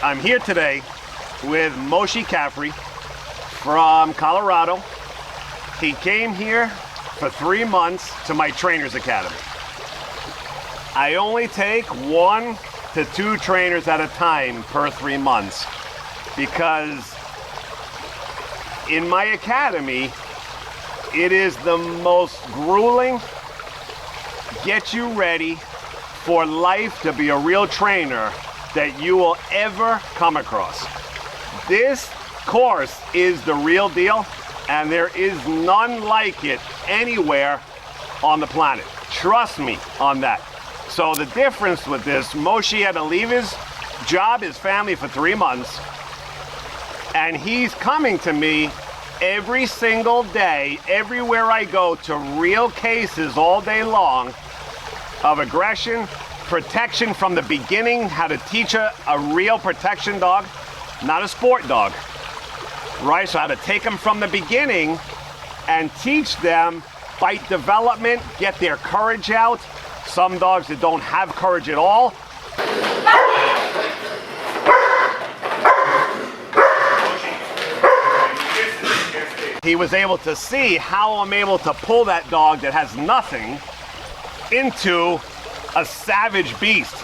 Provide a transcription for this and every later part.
I'm here today with Moshe Caffrey from Colorado. He came here for 3 months to my trainer's academy. I only take 1 to 2 trainers at a time per 3 months because in my academy, it is the most grueling, get you ready for life to be a real trainer that you will ever come across. This course is the real deal, and there is none like it anywhere on the planet. Trust me on that. So the difference with this, Moshe had to leave his job, his family for 3 months, and he's coming to me every single day, everywhere I go, to real cases all day long of aggression, protection from the beginning, how to teach a real protection dog, not a sport dog, right? So how to take them from the beginning and teach them bite development, get their courage out. Some dogs that don't have courage at all. He was able to see how I'm able to pull that dog that has nothing into a savage beast.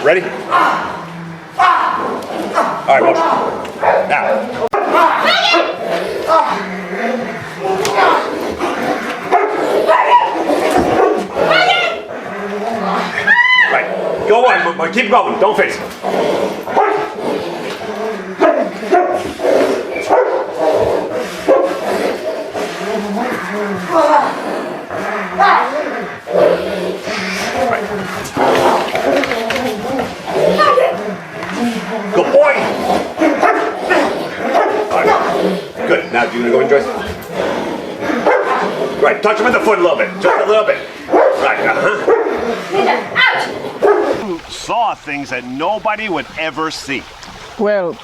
Ready? All right, motion. Now. Right. Go on. Keep going. Don't face it. Good boy. Right. Good. Now, do you want to go and Joyce? Right. Touch him in the foot a little bit. Just a little bit. Right. Out. Saw things that nobody would ever see. Well,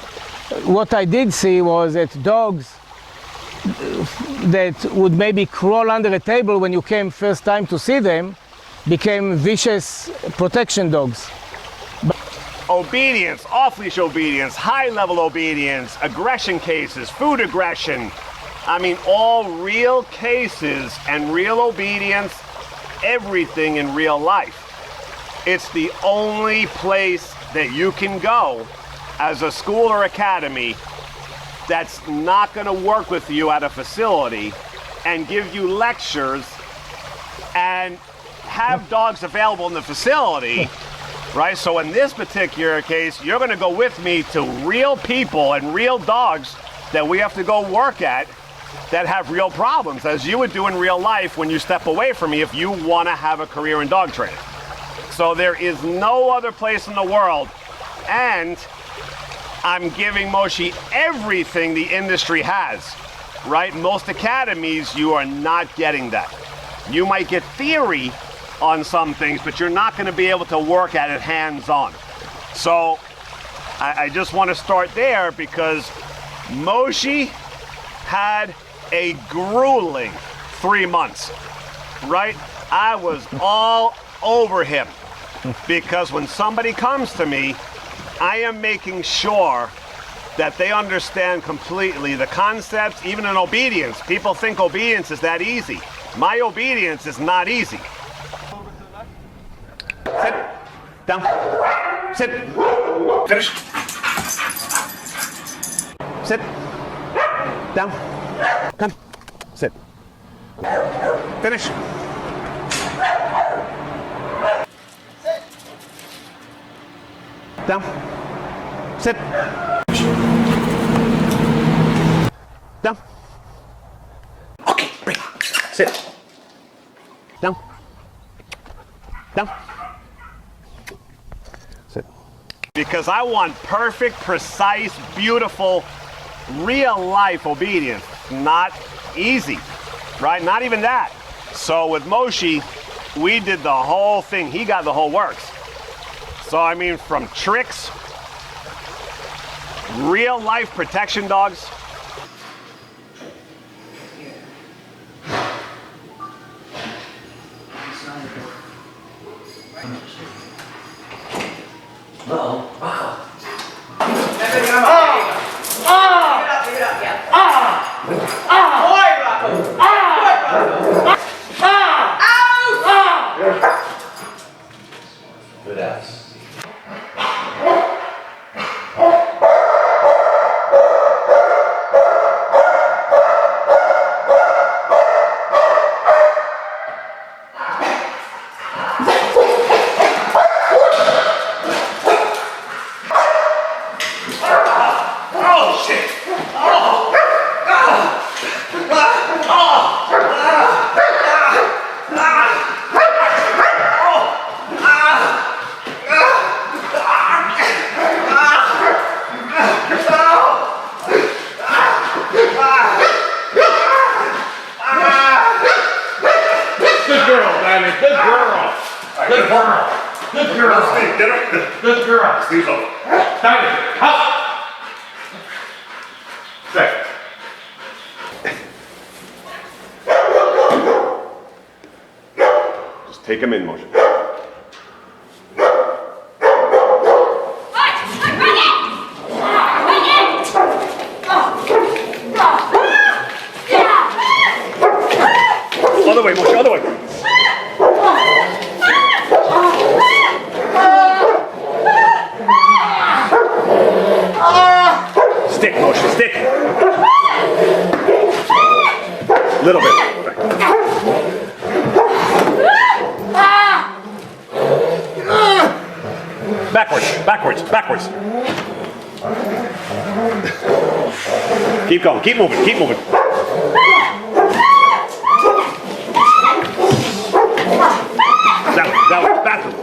what I did see was that dogs that would maybe crawl under a table when you came first time to see them became vicious protection dogs. Obedience, off-leash obedience, high-level obedience, aggression cases, food aggression. I mean, all real cases and real obedience, everything in real life. It's the only place that you can go as a school or academy that's not going to work with you at a facility and give you lectures and have dogs available in the facility. Right, so in this particular case, you're going to go with me to real people and real dogs that we have to go work at that have real problems, as you would do in real life when you step away from me if you want to have a career in dog training. So there is no other place in the world, and I'm giving Moshe everything the industry has, right? Most academies, you are not getting that. You might get theory on some things, but you're not going to be able to work at it hands-on. So I just want to start there because Moshe had a grueling 3 months, right? I was all over him because when somebody comes to me, I am making sure that they understand completely the concepts, even in obedience. People think obedience is that easy. My obedience is not easy. Sit. Down. Sit. Finish. Sit. Down. Come. Sit. Finish. Sit. Down. Sit. Down. Okay, break. Sit. Down. Down. Sit. Because I want perfect, precise, beautiful, real life obedience. Not easy. right? Not even that. So with Moshe, we did the whole thing. He got the whole works. So I mean, from tricks, real life protection dogs. Good ass. Oh shit! Good girl, Diamond. Good girl. Good girl. Good girl. Steve, get her. Good girl. Steve's up. Diamond, up. Stay. Just take him in motion. Other way, Moshe, other way. Stick, Moshe, stick. Little bit. Backwards, backwards. Keep going, keep moving, keep moving. That way, bathroom.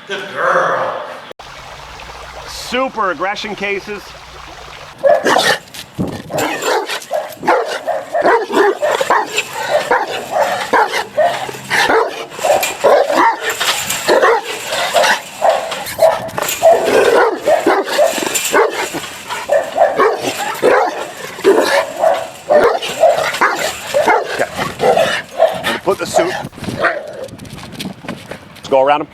Good girl. Super aggression cases. Put the suit. Let's go around him.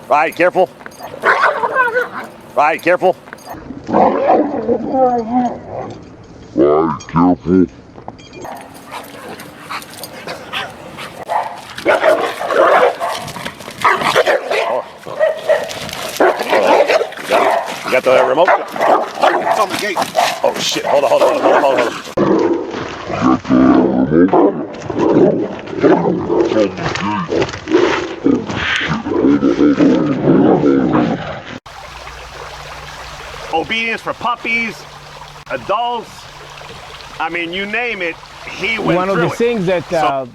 Right, careful. Right, careful. You got the remote? It's on the gate. Oh shit, hold on. Obedience for puppies, adults, I mean, you name it, he went One of through the it. things that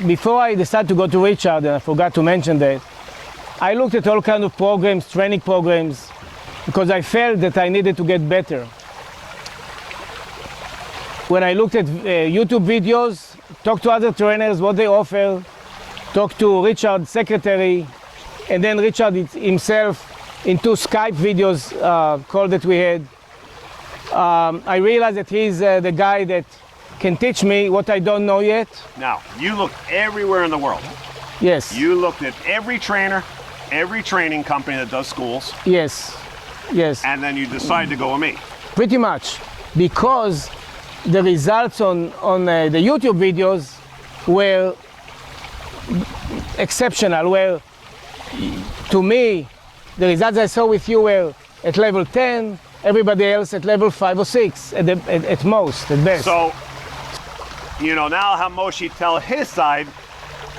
before I decided to go to Richard, and I forgot to mention that, I looked at all kinds of programs, training programs, because I felt that I needed to get better. When I looked at YouTube videos, talked to other trainers, what they offer, talked to Richard's secretary, and then Richard himself in 2 Skype videos call that we had. I realized that he's the guy that can teach me what I don't know yet. Now, you looked everywhere in the world. Yes. You looked at every trainer, every training company that does schools, Yes. Yes. and then you decided to go with me. Pretty much, because the results on the YouTube videos were exceptional, where to me, the results I saw with you were at level 10, everybody else at level 5 or 6 at most, at best. So, you know, now I'll have Moshe tell his side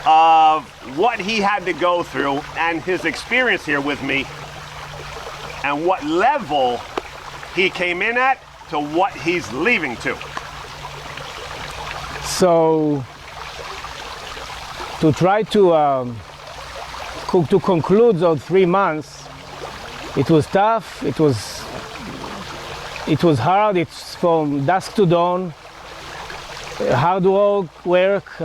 of what he had to go through and his experience here with me and what level he came in at to what he's leaving to. So, to try to conclude those 3 months, it was tough, it was hard, it's from dusk to dawn, hard work,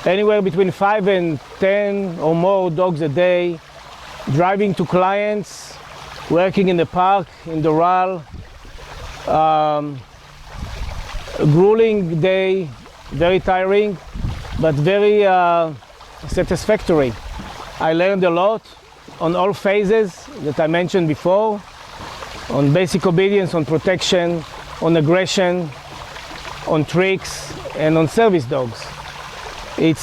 anywhere between 5 and 10 or more dogs a day, driving to clients, working in the park, in the RAL, grueling day, very tiring, but very satisfactory. I learned a lot on all phases that I mentioned before, on basic obedience, on protection, on aggression, on tricks, and on service dogs. It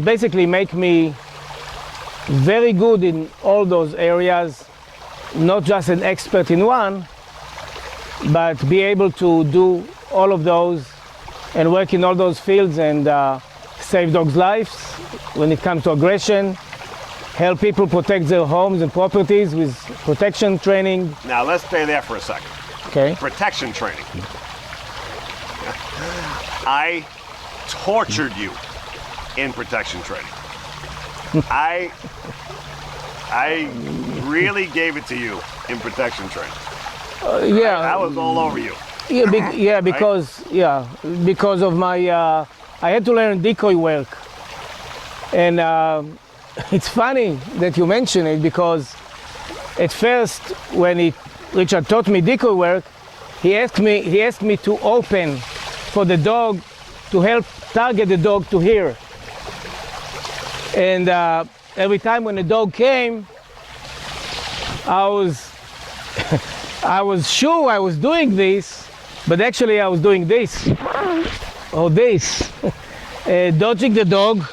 basically make me very good in all those areas, not just an expert in one, but be able to do all of those and work in all those fields and save dogs' lives when it comes to aggression, help people protect their homes and properties with protection training. Now let's stay there for a second. Okay. Protection training. I tortured you in protection training. I really gave it to you in protection training. Yeah. I was all over you. Yeah, because of my I had to learn decoy work, and it's funny that you mention it, because at first when Richard taught me decoy work, he asked me to open for the dog to help target the dog to hear, and every time when the dog came, I was sure I was doing this, but actually I was doing this or this, dodging the dog.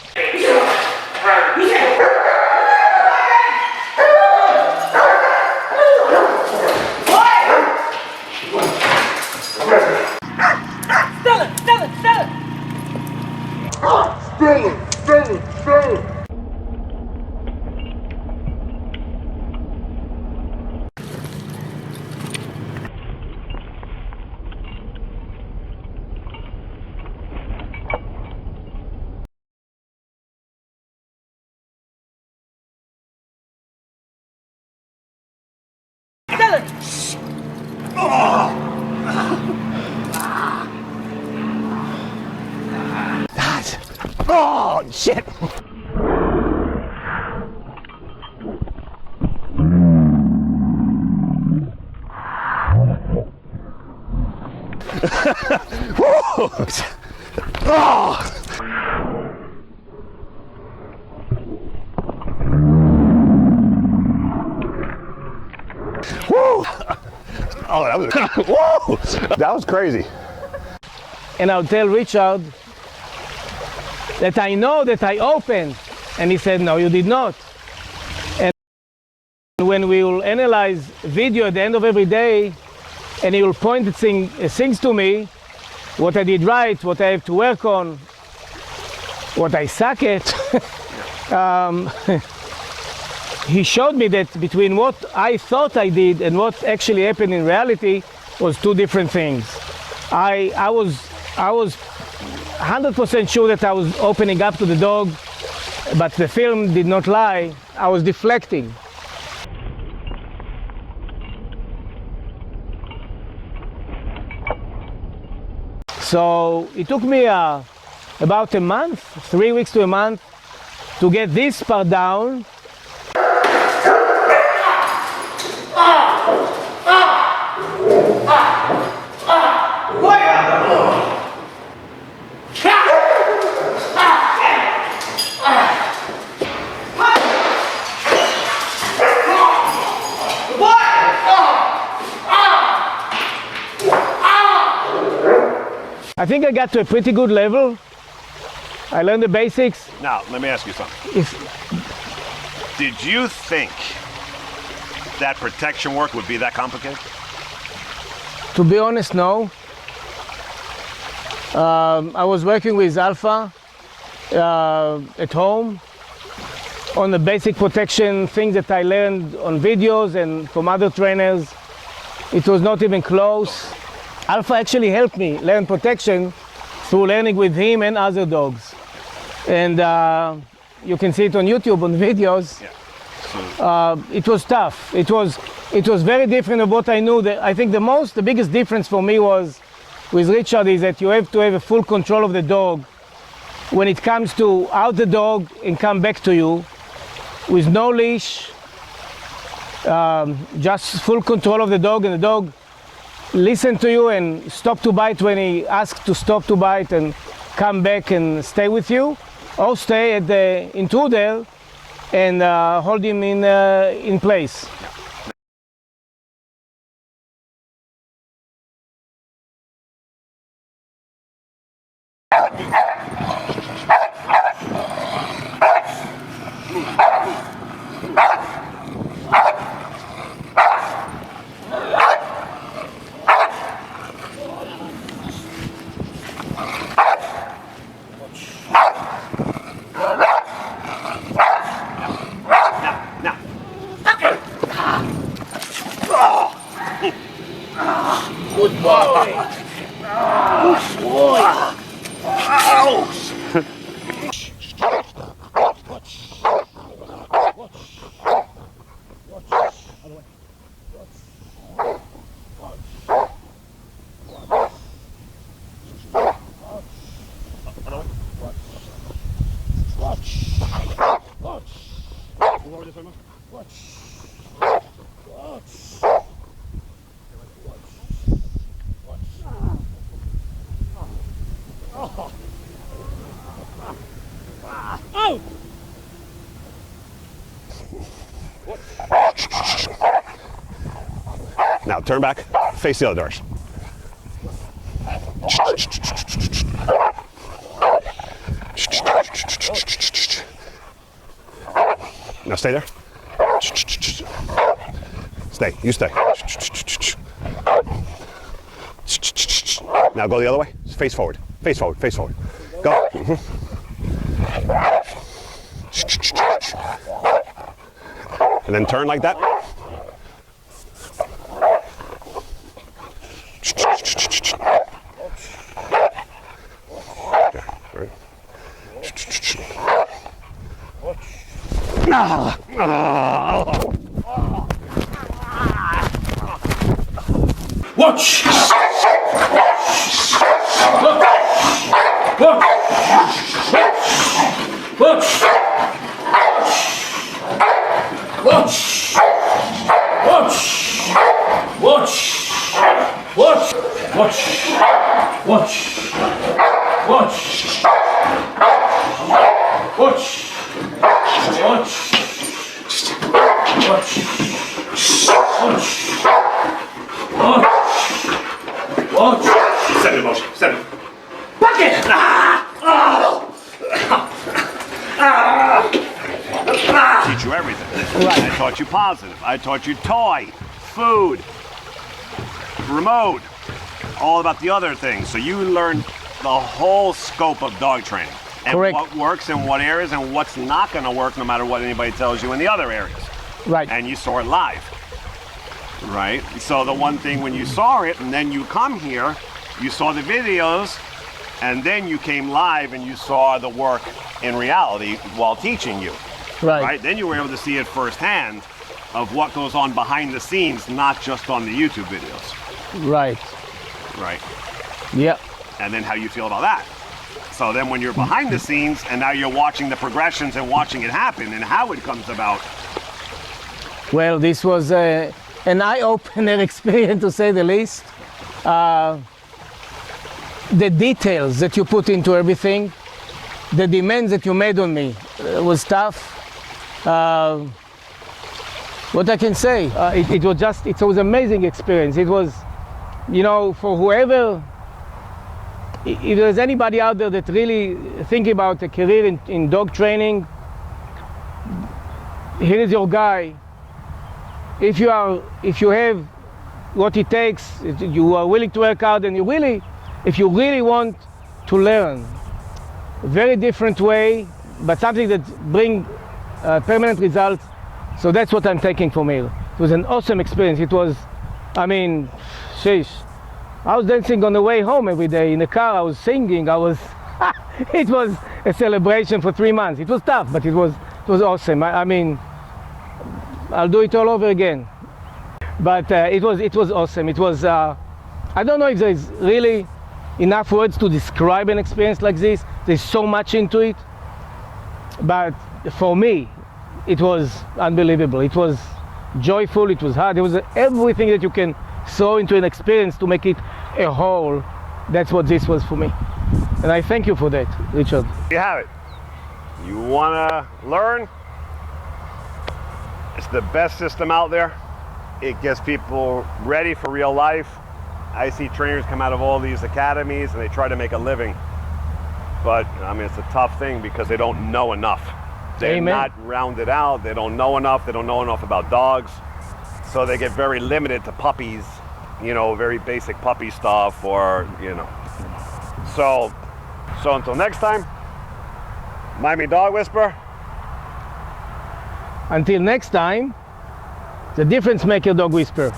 Oh, shit! Oh! Woo! Oh, that was whoa! That was crazy. And I'll tell Richard that I know that I opened, and he said, no, you did not. And when we will analyze video at the end of every day, and he will point at things to me, what I did right, what I have to work on, what I suck at, he showed me that between what I thought I did and what actually happened in reality was two different things. I was 100% sure that I was opening up to the dog, but the film did not lie. I was deflecting. So it took me about a month, 3 weeks to a month, to get this part down. I think I got to a pretty good level, I learned the basics. Now, let me ask you something. Did you think that protection work would be that complicated? To be honest, no. I was working with Alpha at home on the basic protection things that I learned on videos and from other trainers. It was not even close. Alpha actually helped me learn protection through learning with him and other dogs. And you can see it on YouTube on videos. Yeah. It was tough. It was very different of what I knew. I think the biggest difference for me was with Richard is that you have to have a full control of the dog when it comes to out the dog and come back to you with no leash, just full control of the dog, and the dog listen to you and stop to bite when he asks to stop to bite and come back and stay with you, or stay at the intruder and hold him in place. Good boy. Good boy. Ouch. Now turn back, face the other doors. Now stay there. Stay, you stay. Now go the other way, face forward, face forward, face forward. Go. And then turn like that. Watch! Set in motion, set it. Bucket! Teach you everything. Right. I taught you positive. I taught you toy, food, remote, all about the other things. So you learned the whole scope of dog training. And Correct. what works in what areas and what's not going to work no matter what anybody tells you in the other areas. Right. And you saw it live. Right? So the one thing when you saw it and then you come here, you saw the videos, and then you came live and you saw the work in reality while teaching you. Right. Then you were able to see it firsthand of what goes on behind the scenes, not just on the YouTube videos. Right. Right? Yeah. And then how you feel about that. So then when you're behind the scenes and now you're watching the progressions and watching it happen and how it comes about. Well, this was an eye-opener experience, to say the least. The details that you put into everything, the demands that you made on me was tough. What I can say, it was amazing experience. It was, you know, for whoever if there's anybody out there that really thinking about a career in dog training, here is your guy. If you have what it takes, you are willing to work out, and if you really want to learn, a very different way, but something that brings permanent results. So that's what I'm taking from here. It was an awesome experience. It was, I mean, sheesh. I was dancing on the way home every day in the car. I was singing. It was a celebration for 3 months. It was tough, but it was awesome. I mean, I'll do it all over again. But it was awesome. It was. I don't know if there's really enough words to describe an experience like this. There's so much into it. But for me, it was unbelievable. It was joyful. It was hard. It was everything that you can throw into an experience to make it a whole. That's what this was for me. And I thank you for that, Richard. You have it. You want to learn? It's the best system out there. It gets people ready for real life. I see trainers come out of all these academies and they try to make a living. But I mean, it's a tough thing because they don't know enough. They're Amen. not rounded out. They don't know enough. They don't know enough about dogs. So they get very limited to puppies, very basic puppy stuff So until next time, Miami Dog Whisperer. Until next time, the difference maker dog whisperer.